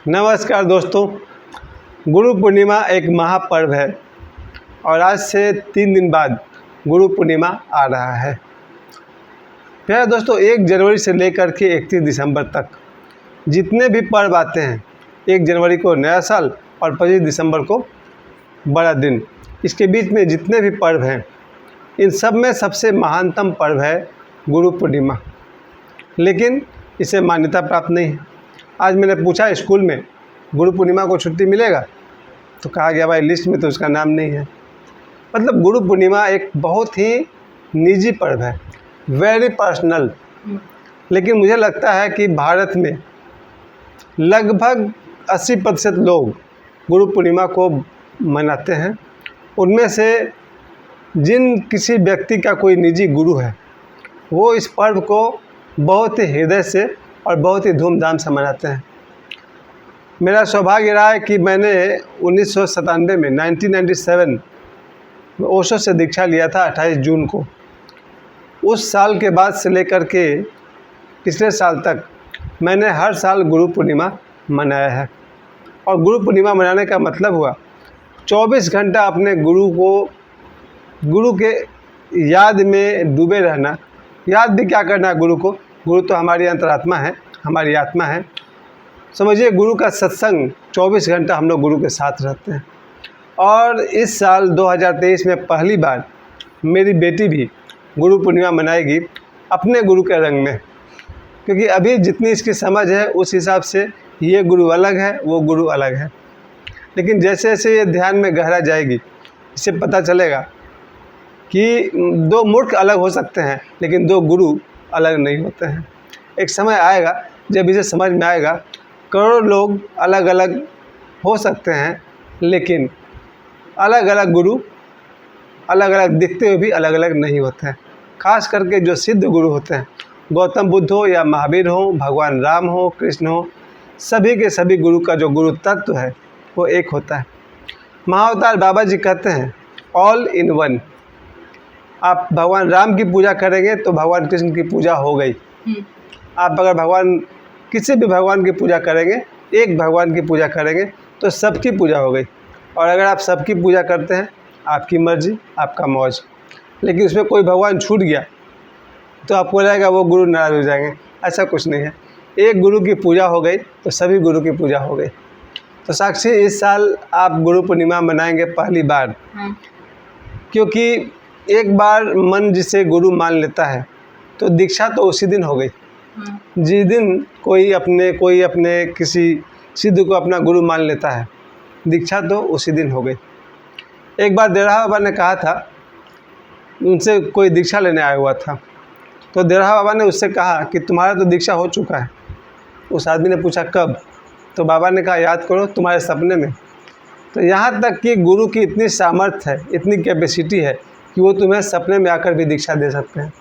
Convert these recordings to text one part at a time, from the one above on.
नमस्कार दोस्तों। गुरु पूर्णिमा एक महापर्व है और आज से 3 दिन बाद गुरु पूर्णिमा आ रहा है। प्यारे दोस्तों, 1 जनवरी से लेकर के 31 दिसंबर तक जितने भी पर्व आते हैं, 1 जनवरी को नया साल और 25 दिसंबर को बड़ा दिन, इसके बीच में जितने भी पर्व हैं, इन सब में सबसे महानतम पर्व है गुरु पूर्णिमा। लेकिन इसे मान्यता प्राप्त नहीं है। आज मैंने पूछा स्कूल में, गुरु पूर्णिमा को छुट्टी मिलेगा? तो कहा गया भाई लिस्ट में तो उसका नाम नहीं है। मतलब गुरु पूर्णिमा एक बहुत ही निजी पर्व है, वेरी पर्सनल। लेकिन मुझे लगता है कि भारत में लगभग 80% लोग गुरु पूर्णिमा को मनाते हैं। उनमें से जिन किसी व्यक्ति का कोई निजी गुरु है, वो इस पर्व को बहुत ही हृदय से और बहुत ही धूमधाम से मनाते हैं। मेरा सौभाग्य रहा है कि मैंने 1997 में 1997 में ओशो से दीक्षा लिया था 28 जून को। उस साल के बाद से लेकर के पिछले साल तक मैंने हर साल गुरु पूर्णिमा मनाया है। और गुरु पूर्णिमा मनाने का मतलब हुआ 24 घंटा अपने गुरु के याद में डूबे रहना। याद भी क्या करना है गुरु को, गुरु तो हमारी अंतरात्मा है, हमारी आत्मा है। समझिए, गुरु का सत्संग 24 घंटा हम लोग गुरु के साथ रहते हैं। और इस साल 2023 में पहली बार मेरी बेटी भी गुरु पूर्णिमा मनाएगी अपने गुरु के रंग में। क्योंकि अभी जितनी इसकी समझ है उस हिसाब से ये गुरु अलग है, वो गुरु अलग है। लेकिन जैसे जैसे ये ध्यान में गहरा जाएगी, इससे पता चलेगा कि 2 मूर्ख अलग हो सकते हैं, लेकिन 2 गुरु अलग नहीं होते हैं। एक समय आएगा जब इसे समझ में आएगा, करोड़ों लोग अलग अलग हो सकते हैं, लेकिन अलग अलग गुरु अलग अलग दिखते हुए भी अलग अलग नहीं होते हैं। खास करके जो सिद्ध गुरु होते हैं, गौतम बुद्ध हो या महावीर हो, भगवान राम हो, कृष्ण हो, सभी के सभी गुरु का जो गुरु तत्व है वो एक होता है। महाअवतार बाबा जी कहते हैं ऑल इन वन। आप भगवान राम की पूजा करेंगे तो भगवान कृष्ण की पूजा हो गई। आप अगर किसी भी भगवान की पूजा करेंगे, एक भगवान की पूजा करेंगे तो सबकी पूजा हो गई। और अगर आप सबकी पूजा करते हैं, आपकी मर्जी, आपका मौज। लेकिन उसमें कोई भगवान छूट गया तो आपको लगेगा वो गुरु नाराज हो जाएंगे। ऐसा कुछ नहीं है। एक गुरु की पूजा हो गई तो सभी गुरु की पूजा हो गई। तो साक्षी, इस साल आप गुरु पूर्णिमा मनाएंगे पहली बार। क्योंकि एक बार मन जिसे गुरु मान लेता है तो दीक्षा तो उसी दिन हो गई। जिस दिन कोई अपने किसी सिद्ध को अपना गुरु मान लेता है, दीक्षा तो उसी दिन हो गई। एक बार देरहा बाबा ने कहा था, उनसे कोई दीक्षा लेने आया हुआ था, तो देरहा बाबा ने उससे कहा कि तुम्हारा तो दीक्षा हो चुका है। उस आदमी ने पूछा कब? तो बाबा ने कहा याद करो, तुम्हारे सपने में। तो यहाँ तक कि गुरु की इतनी सामर्थ्य है, इतनी कैपेसिटी है कि वो तुम्हें सपने में आकर भी दीक्षा दे सकते हैं।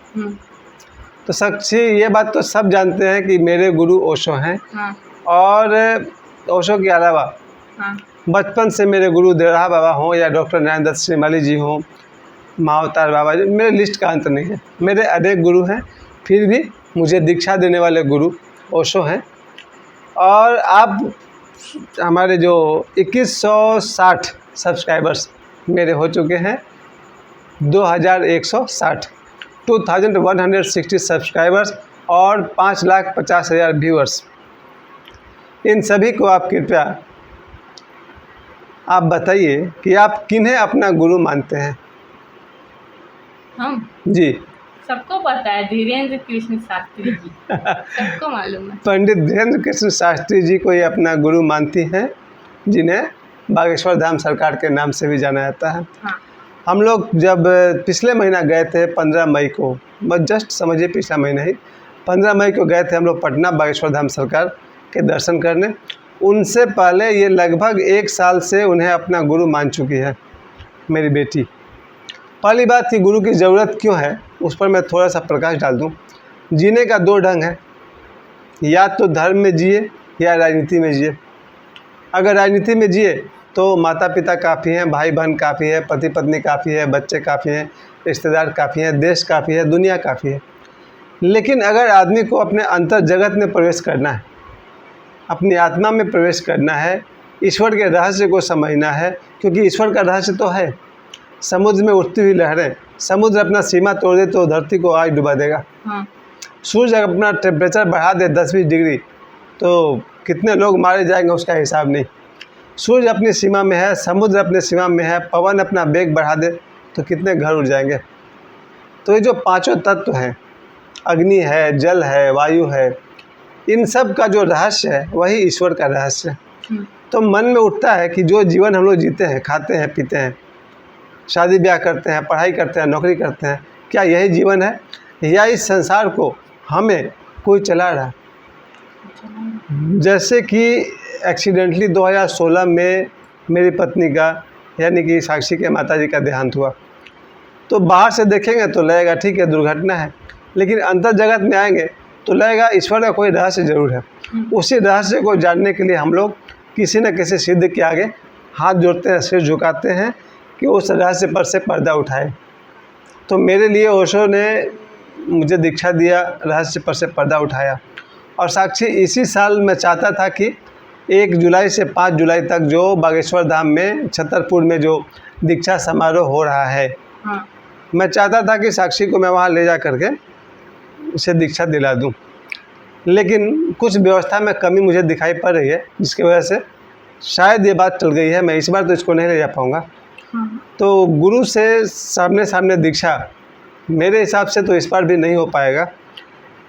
तो साक्षी, ये बात तो सब जानते हैं कि मेरे गुरु ओशो हैं। और ओशो के अलावा बचपन से मेरे गुरु देरहा बाबा हों या डॉक्टर नारायण दत्त श्रीमाली जी हों, महाअवतार बाबा जी, मेरे लिस्ट का अंत नहीं है। मेरे अनेक गुरु हैं, फिर भी मुझे दीक्षा देने वाले गुरु ओशो हैं। और आप हमारे जो 2160 सब्सक्राइबर्स मेरे हो चुके हैं, 2160 सब्सक्राइबर्स और 5,50,000 व्यूअर्स। इन सभी को आप कृपया आप बताइए कि आप किन्हें अपना गुरु मानते हैं? हम जी, सबको पता है, धीरेन्द्र कृष्ण शास्त्री जी, सबको मालूम है। पंडित धीरेन्द्र कृष्ण शास्त्री जी को ये अपना गुरु मानती हैं, जिन्हें बागेश्वर धाम सरकार के नाम से भी जाना जाता है। हम लोग जब पिछले महीना गए थे 15 मई को, बस जस्ट समझिए पिछला महीना ही 15 मई को गए थे हम लोग पटना बागेश्वर धाम सरकार के दर्शन करने। उनसे पहले ये लगभग 1 साल से उन्हें अपना गुरु मान चुकी है मेरी बेटी। पहली बात कि गुरु की ज़रूरत क्यों है, उस पर मैं थोड़ा सा प्रकाश डाल दूँ। जीने का 2 ढंग है, या तो धर्म में जिए या राजनीति में जिए। अगर राजनीति में जिए तो माता पिता काफ़ी हैं, भाई बहन काफ़ी है, पति पत्नी काफ़ी है, बच्चे काफ़ी हैं, रिश्तेदार काफ़ी हैं, देश काफ़ी है, दुनिया काफ़ी है। लेकिन अगर आदमी को अपने अंतर जगत में प्रवेश करना है, अपनी आत्मा में प्रवेश करना है, ईश्वर के रहस्य को समझना है, क्योंकि ईश्वर का रहस्य तो है। समुद्र में उठती हुई लहरें, समुद्र अपना सीमा तोड़ दे तो धरती को आज डुबा देगा। हाँ। सूर्य अपना टेम्परेचर बढ़ा दे 10-20 डिग्री तो कितने लोग मारे जाएंगे उसका हिसाब नहीं। सूर्य अपनी सीमा में है, समुद्र अपनी सीमा में है, पवन अपना वेग बढ़ा दे तो कितने घर उड़ जाएंगे। तो ये जो पांचों तत्व हैं, अग्नि है, जल है, वायु है, इन सब का जो रहस्य है वही ईश्वर का रहस्य है। तो मन में उठता है कि जो जीवन हम लोग जीते हैं, खाते हैं, पीते हैं, शादी ब्याह करते हैं, पढ़ाई करते हैं, नौकरी करते हैं, क्या यही जीवन है या इस संसार को हमें कोई चला रहा है? जैसे कि एक्सीडेंटली 2016 में मेरी पत्नी का यानी कि साक्षी के माताजी का देहांत हुआ। तो बाहर से देखेंगे तो लगेगा ठीक है दुर्घटना है, लेकिन अंतर जगत में आएंगे तो लगेगा ईश्वर का कोई रहस्य जरूर है। उसी रहस्य को जानने के लिए हम लोग किसी न किसी सिद्ध के आगे हाथ जोड़ते हैं, सिर झुकाते हैं कि उस रहस्य पर से पर्दा उठाए। तो मेरे लिए ओशो ने मुझे दीक्षा दिया, रहस्य पर से पर्दा उठाया। और साक्षी इसी साल मैं चाहता था कि 1 जुलाई से 5 जुलाई तक जो बागेश्वर धाम में छतरपुर में जो दीक्षा समारोह हो रहा है, हाँ। मैं चाहता था कि साक्षी को मैं वहाँ ले जा करके उसे दीक्षा दिला दूँ, लेकिन कुछ व्यवस्था में कमी मुझे दिखाई पड़ रही है, जिसकी वजह से शायद ये बात चल गई है। मैं इस बार तो इसको नहीं ले जा पाऊँगा। हाँ। तो गुरु से सामने सामने दीक्षा मेरे हिसाब से तो इस बार भी नहीं हो पाएगा,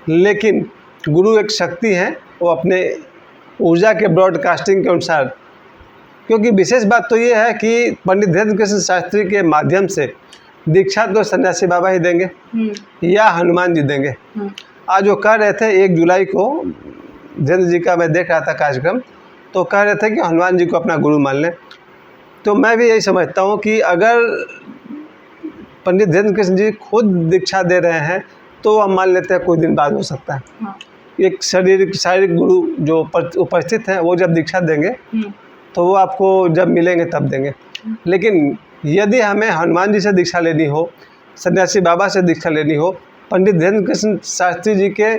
लेकिन गुरु एक शक्ति है, वो अपने ऊर्जा के ब्रॉडकास्टिंग के अनुसार, क्योंकि विशेष बात तो ये है कि पंडित धीरेन्द्र कृष्ण शास्त्री के माध्यम से दीक्षा तो सन्यासी बाबा ही देंगे या हनुमान जी देंगे। आज वो कह रहे थे 1 जुलाई को धीरेन्द्र जी का मैं देख रहा था कार्यक्रम, तो कह रहे थे कि हनुमान जी को अपना गुरु मान लें। तो मैं भी यही समझता हूँ कि अगर पंडित धीरेन्द्र कृष्ण जी खुद दीक्षा दे रहे हैं तो हम मान लेते हैं कोई दिन बाद हो सकता है। हाँ। एक शारीरिक गुरु जो उपस्थित हैं वो जब दीक्षा देंगे तो वो आपको जब मिलेंगे तब देंगे। लेकिन यदि हमें हनुमान जी से दीक्षा लेनी हो, सन्यासी बाबा से दीक्षा लेनी हो, पंडित धीरेन्द्र कृष्ण शास्त्री जी के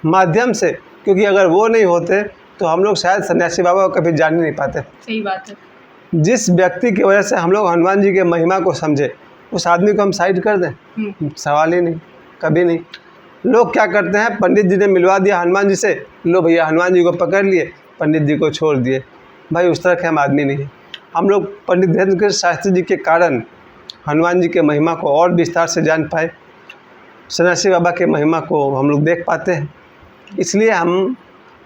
माध्यम से, क्योंकि अगर वो नहीं होते तो हम लोग शायद सन्यासी बाबा को कभी जान ही नहीं पाते। सही बात है। जिस व्यक्ति की वजह से हम लोग हनुमान जी के महिमा को समझे, उस आदमी को हम साइड कर दें? सवाल ही नहीं, कभी नहीं। लोग क्या करते हैं, पंडित जी ने मिलवा दिया हनुमान जी से, लो भैया हनुमान जी को पकड़ लिए, पंडित जी को छोड़ दिए। भाई उस तरह के हम आदमी नहीं हैं। हम लोग पंडित धीरेन्द्र कृष्ण शास्त्री जी के कारण हनुमान जी के महिमा को और विस्तार से जान पाए, सन्यासी बाबा के महिमा को हम लोग देख पाते हैं। इसलिए हम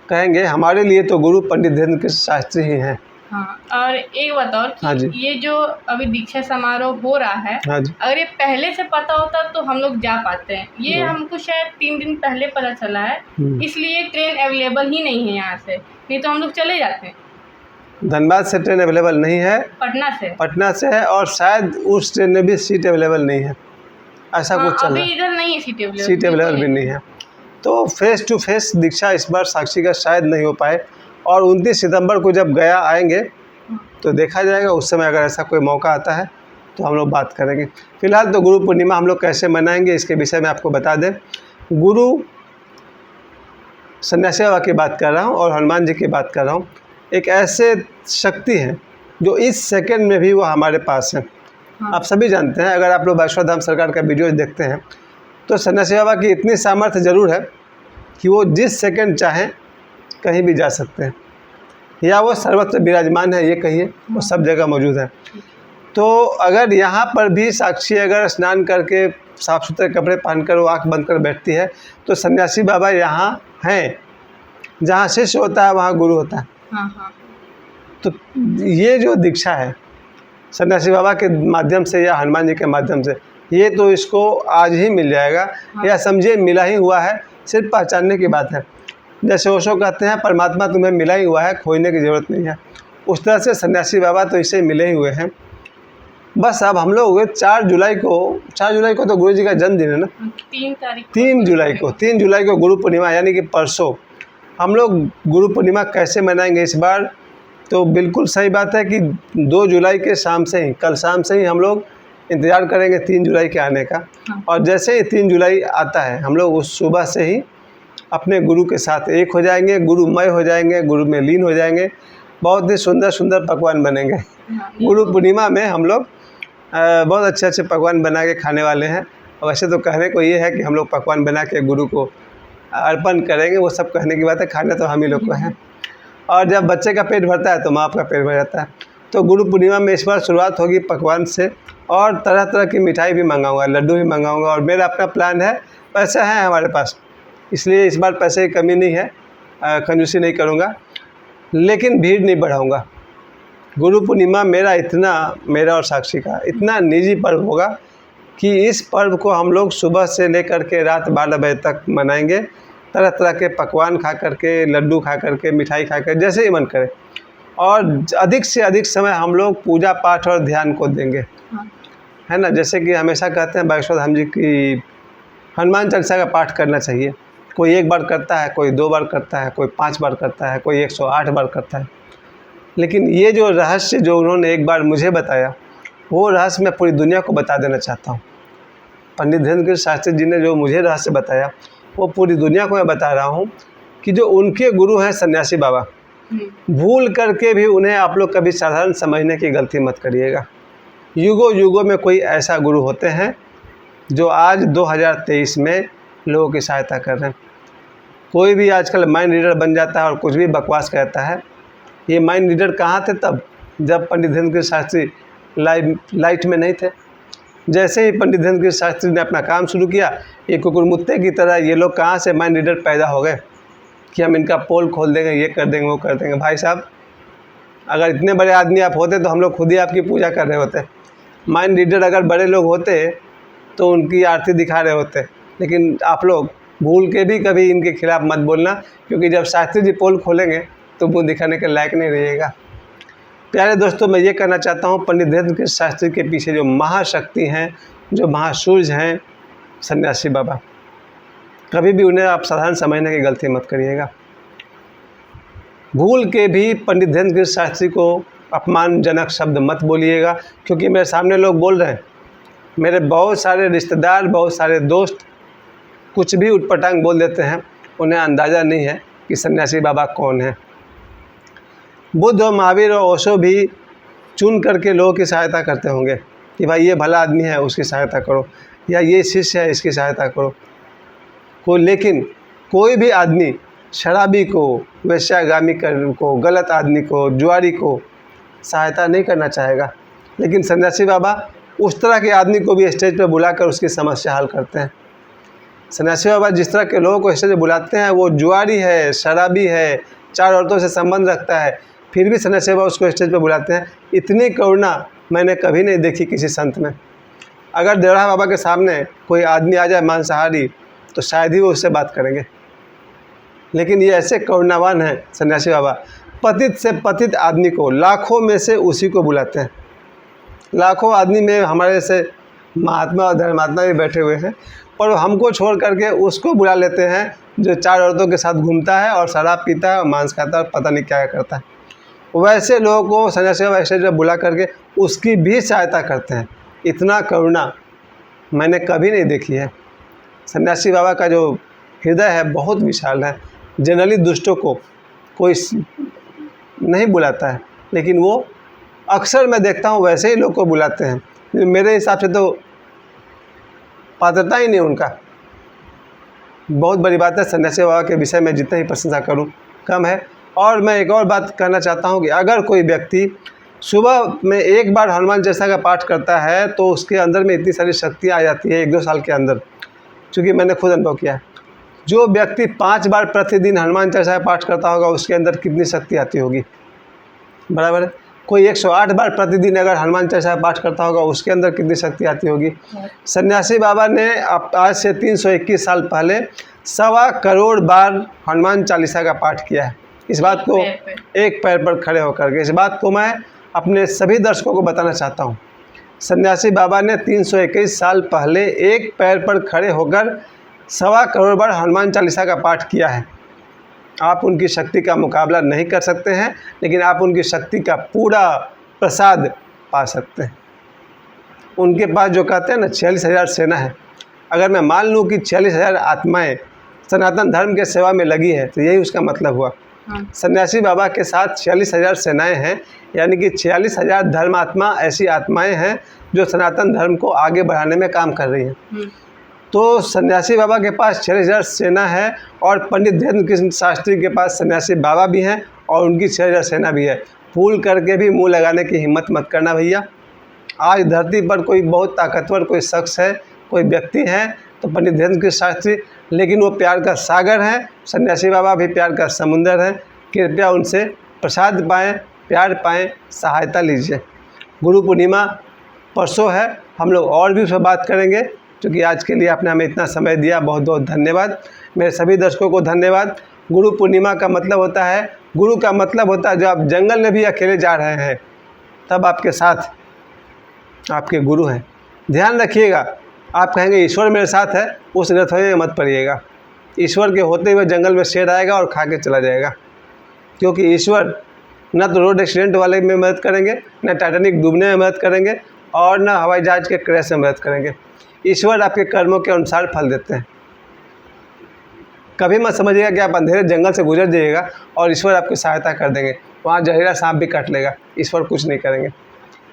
कहेंगे हमारे लिए तो गुरु पंडित धीरेन्द्र कृष्ण शास्त्री ही हैं। हाँ। और एक बात और कि हाँ जी। ये जो अभी दीक्षा समारोह हो रहा है, हाँ जी। अगर ये पहले से पता होता तो हम लोग जा पाते हैं। ये हमको शायद 3 दिन पहले पता चला है, इसलिए ट्रेन अवेलेबल ही नहीं है यहाँ से, नहीं तो हम लोग चले जाते हैं। धनबाद से ट्रेन अवेलेबल नहीं है, पटना से है, और शायद उस ट्रेन में भी सीट अवेलेबल नहीं है, ऐसा हाँ, कुछ चल रहा अभी है। इधर नहीं है सीट अवेलेबल भी नहीं है। तो फेस टू फेस दीक्षा इस बार साक्षी का शायद नहीं हो पाए, और 29 सितंबर को जब गया आएंगे तो देखा जाएगा। उस समय अगर ऐसा कोई मौका आता है तो हम लोग बात करेंगे। फिलहाल तो गुरु पूर्णिमा हम लोग कैसे मनाएंगे इसके विषय में आपको बता दें। गुरु सन्यासी बाबा की बात कर रहा हूँ और हनुमान जी की बात कर रहा हूँ। एक ऐसे शक्ति हैं जो इस सेकंड में भी वो हमारे पास हैं। आप सभी जानते हैं, अगर आप लोग बागेश्वर धाम सरकार का वीडियो देखते हैं तो सन्यासी बाबा की इतनी सामर्थ्य ज़रूर है कि वो जिस सेकंड चाहें कहीं भी जा सकते हैं, या वो सर्वत्र विराजमान है, ये कहिए, वो सब जगह मौजूद है। तो अगर यहाँ पर भी साक्षी अगर स्नान करके साफ़ सुथरे कपड़े पहनकर वो आँख बंद कर बैठती है तो सन्यासी बाबा यहाँ हैं। जहाँ शिष्य होता है वहाँ गुरु होता है। हाँ। तो ये जो दीक्षा है सन्यासी बाबा के माध्यम से या हनुमान जी के माध्यम से, ये तो इसको आज ही मिल जाएगा, या समझिए मिला ही हुआ है, सिर्फ पहचानने की बात है। जैसे ओशो कहते हैं परमात्मा तुम्हें मिला ही हुआ है, खोजने की ज़रूरत नहीं है, उस तरह से सन्यासी बाबा तो इसे मिले ही हुए हैं। बस अब हम लोग 4 जुलाई को तो गुरु जी का जन्मदिन है ना, 3 जुलाई को गुरु पूर्णिमा, यानी कि परसों हम लोग गुरु पूर्णिमा कैसे मनाएंगे इस बार। तो बिल्कुल सही बात है कि 2 जुलाई के शाम से ही, कल शाम से ही हम लोग इंतज़ार करेंगे 3 जुलाई के आने का। और जैसे ही 3 जुलाई आता है हम लोग उस सुबह से ही अपने गुरु के साथ एक हो जाएंगे, गुरुमय हो जाएंगे, गुरु में लीन हो जाएंगे। बहुत ही सुंदर सुंदर पकवान बनेंगे। गुरु पूर्णिमा में हम लोग बहुत अच्छे अच्छे पकवान बना के खाने वाले हैं। वैसे तो कहने को ये है कि हम लोग पकवान बना के गुरु को अर्पण करेंगे, वो सब कहने की बात है, खाने तो हम ही लोग को हैं। और जब बच्चे का पेट भरता है तो माँ का पेट भर जाता है। तो गुरु पूर्णिमा में इस बार शुरुआत होगी पकवान से, और तरह तरह की मिठाई भी मंगाऊंगा, लड्डू भी मंगाऊंगा। और मेरा अपना प्लान है, पैसे हैं हमारे पास, इसलिए इस बार पैसे की कमी नहीं है, कंजूसी नहीं करूँगा, लेकिन भीड़ नहीं बढ़ाऊँगा। गुरु पूर्णिमा मेरा और साक्षी का इतना निजी पर्व होगा कि इस पर्व को हम लोग सुबह से लेकर के रात 12 बजे तक मनाएंगे। तरह तरह के पकवान खा करके, लड्डू खा करके, मिठाई खा कर, जैसे ही मन करे। और अधिक से अधिक समय हम लोग पूजा पाठ और ध्यान को देंगे, है ना। जैसे कि हमेशा कहते हैं बागेश्वर धाम जी की हनुमान चालीसा का पाठ करना चाहिए। कोई 1 बार करता है, कोई 2 बार करता है, कोई 5 बार करता है, कोई 108 बार करता है। लेकिन ये जो रहस्य जो उन्होंने एक बार मुझे बताया, वो रहस्य मैं पूरी दुनिया को बता देना चाहता हूँ। पंडित धीरेंद्र गिरि शास्त्री जी ने जो मुझे रहस्य बताया, वो पूरी दुनिया को मैं बता रहा हूँ कि जो उनके गुरु हैं सन्यासी बाबा, भूल करके भी उन्हें आप लोग कभी साधारण समझने की गलती मत करिएगा। युगों युगों में कोई ऐसा गुरु होते हैं जो आज 2023 में लोगों की सहायता कर रहे हैं। कोई भी आजकल माइंड रीडर बन जाता है और कुछ भी बकवास कहता है। ये माइंड रीडर कहाँ थे तब, जब पंडित धीरेंद्र गिरि शास्त्री लाइट में नहीं थे। जैसे ही पंडित धीरेंद्र गिरि शास्त्री ने अपना काम शुरू किया, ये कुकुरमुत्ते की तरह ये लोग कहाँ से माइंड रीडर पैदा हो गए कि हम इनका पोल खोल देंगे, ये कर देंगे, वो कर देंगे। भाई साहब, अगर इतने बड़े आदमी आप होते तो हम लोग खुद ही आपकी पूजा कर रहे होते। माइंड रीडर अगर बड़े लोग होते तो उनकी आरती दिखा रहे होते। लेकिन आप लोग भूल के भी कभी इनके खिलाफ़ मत बोलना, क्योंकि जब शास्त्री जी पोल खोलेंगे तो वो दिखाने के लायक नहीं रहिएगा। प्यारे दोस्तों, मैं ये कहना चाहता हूँ, पंडित धीरेंद्र गिरि शास्त्री के पीछे जो महाशक्ति हैं, जो महासूर्य हैं, सन्यासी बाबा, कभी भी उन्हें आप साधारण समझने की गलती मत करिएगा। भूल के भी पंडित धीरेंद्र गिरि शास्त्री को अपमानजनक शब्द मत बोलिएगा, क्योंकि मेरे सामने लोग बोल रहे हैं। मेरे बहुत सारे रिश्तेदार, बहुत सारे दोस्त कुछ भी उटपटांग बोल देते हैं, उन्हें अंदाज़ा नहीं है कि सन्यासी बाबा कौन है। बुद्ध और महावीर और ओशो भी चुन करके लोगों की सहायता करते होंगे कि भाई ये भला आदमी है, उसकी सहायता करो, या ये शिष्य है, इसकी सहायता करो। लेकिन कोई भी आदमी शराबी को, वेश्यागामी को, गलत आदमी को, जुआरी को सहायता नहीं करना चाहेगा। लेकिन सन्यासी बाबा उस तरह के आदमी को भी स्टेज पर बुलाकर उसकी समस्या हल करते हैं। सन्यासी बाबा जिस तरह के लोगों को स्टेज पर बुलाते हैं, वो जुआरी है, शराबी है, 4 औरतों से संबंध रखता है, फिर भी सन्यासी बाबा उसको स्टेज पर बुलाते हैं। इतनी करुणा मैंने कभी नहीं देखी किसी संत में। अगर देवड़ा बाबा के सामने कोई आदमी आ जाए मांसाहारी, तो शायद ही वो उससे बात करेंगे। लेकिन ये ऐसे करुणावान हैं सन्यासी बाबा, पतित से पतित आदमी को, लाखों में से उसी को बुलाते हैं। लाखों आदमी में हमारे जैसे महात्मा और धर्मात्मा भी बैठे हुए हैं, पर हमको छोड़ करके उसको बुला लेते हैं जो 4 औरतों के साथ घूमता है और शराब पीता है और मांस खाता है और पता नहीं क्या करता है। वैसे लोगों को सन्यासी बाबा स्टेज पर बुला करके उसकी भी सहायता करते हैं। इतना करुणा मैंने कभी नहीं देखी है। सन्यासी बाबा का जो हृदय है बहुत विशाल है। जनरली दुष्टों को कोई नहीं बुलाता है, लेकिन वो अक्सर मैं देखता हूँ वैसे ही लोग को बुलाते हैं। मेरे हिसाब से तो पात्रता ही नहीं उनका। बहुत बड़ी बात है, सन्यासी बाबा के विषय में जितनी ही प्रशंसा करूँ कम है। और मैं एक और बात कहना चाहता हूँ कि अगर कोई व्यक्ति सुबह में 1 बार हनुमान चालीसा का पाठ करता है तो उसके अंदर में इतनी सारी शक्तियाँ आ जाती है 1-2 साल के अंदर, क्योंकि मैंने खुद अनुभव किया है। जो व्यक्ति 5 बार प्रतिदिन हनुमान चालीसा का पाठ करता होगा उसके अंदर कितनी शक्ति आती होगी, बराबर है। कोई 108 बार प्रतिदिन अगर हनुमान चालीसा का पाठ करता होगा उसके अंदर कितनी शक्ति आती होगी। सन्यासी बाबा ने आज से 321 साल पहले 1.25 करोड़ बार हनुमान चालीसा का पाठ किया है। इस बात को एक पैर पर खड़े होकर के, इस बात को मैं अपने सभी दर्शकों को बताना चाहता हूँ। सन्यासी बाबा ने 321 साल पहले एक पैर पर खड़े होकर 1.25 करोड़ बार हनुमान चालीसा का पाठ किया है। आप उनकी शक्ति का मुकाबला नहीं कर सकते हैं, लेकिन आप उनकी शक्ति का पूरा प्रसाद पा सकते हैं। उनके पास जो कहते हैं ना 46,000 सेना है। अगर मैं मान लूँ कि 46,000 आत्माएँ सनातन धर्म के सेवा में लगी है, तो यही उसका मतलब हुआ। हाँ। सन्यासी बाबा के साथ 46,000 सेनाएं हैं, यानी कि 46,000 धर्मात्मा ऐसी आत्माएं हैं जो सनातन धर्म को आगे बढ़ाने में काम कर रही हैं। तो सन्यासी बाबा के पास 46,000 सेना है और पंडित धीरेन्द्र कृष्ण शास्त्री के पास सन्यासी बाबा भी हैं और उनकी 6,000 सेना भी है। फूल करके भी मुंह लगाने की हिम्मत मत करना भैया। आज धरती पर कोई बहुत ताकतवर कोई शख्स है, कोई व्यक्ति है तो पंडित धीरेन्द्र कृष्ण शास्त्री, लेकिन वो प्यार का सागर है। सन्यासी बाबा भी प्यार का समुंदर है। कृपया उनसे प्रसाद पाएँ, प्यार पाएँ, सहायता लीजिए। गुरु पूर्णिमा परसों है, हम लोग और भी उस पर बात करेंगे। क्योंकि आज के लिए आपने हमें इतना समय दिया, बहुत बहुत धन्यवाद। मेरे सभी दर्शकों को धन्यवाद। गुरु पूर्णिमा का मतलब होता है, गुरु का मतलब होता है जब आप जंगल में भी अकेले जा रहे हैं तब आपके साथ आपके गुरु हैं। ध्यान रखिएगा, आप कहेंगे ईश्वर मेरे साथ है, उस रथों में मत पड़िएगा। ईश्वर के होते हुए जंगल में शेर आएगा और खा के चला जाएगा। क्योंकि ईश्वर न तो रोड एक्सीडेंट वाले में मदद करेंगे, न टाइटैनिक डूबने में मदद करेंगे और न हवाई जहाज के क्रैश में मदद करेंगे। ईश्वर आपके कर्मों के अनुसार फल देते हैं। कभी मत समझिएगा कि आप अंधेरे जंगल से गुजर जाइएगा और ईश्वर आपकी सहायता कर देंगे, वहाँ जहरीला सांप भी काट लेगा, ईश्वर कुछ नहीं करेंगे।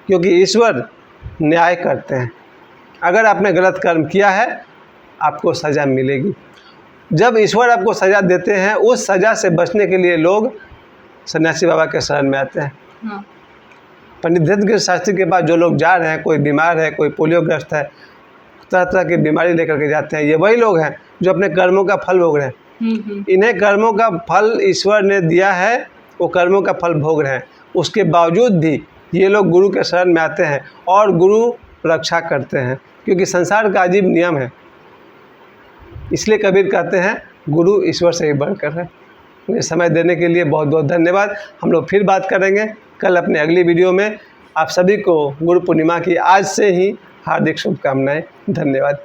क्योंकि ईश्वर न्याय करते हैं। अगर आपने गलत कर्म किया है आपको सज़ा मिलेगी। जब ईश्वर आपको सज़ा देते हैं, उस सज़ा से बचने के लिए लोग सन्यासी बाबा के शरण में आते हैं। हाँ। पंडित धीरेन्द्र कृष्ण शास्त्री के पास जो लोग जा रहे हैं, कोई बीमार है, कोई पोलियोग्रस्त है, तरह तरह की बीमारी लेकर के जाते हैं, ये वही लोग हैं जो अपने कर्मों का फल भोग रहे हैं। इन्हें कर्मों का फल ईश्वर ने दिया है, वो कर्मों का फल भोग रहे हैं। उसके बावजूद भी ये लोग गुरु के शरण में आते हैं और गुरु रक्षा करते हैं। क्योंकि संसार का अजीब नियम है, इसलिए कबीर कहते हैं गुरु ईश्वर से ही बढ़कर है। मुझे समय देने के लिए बहुत बहुत धन्यवाद। हम लोग फिर बात करेंगे कल अपने अगली वीडियो में। आप सभी को गुरु पूर्णिमा की आज से ही हार्दिक शुभकामनाएं। धन्यवाद।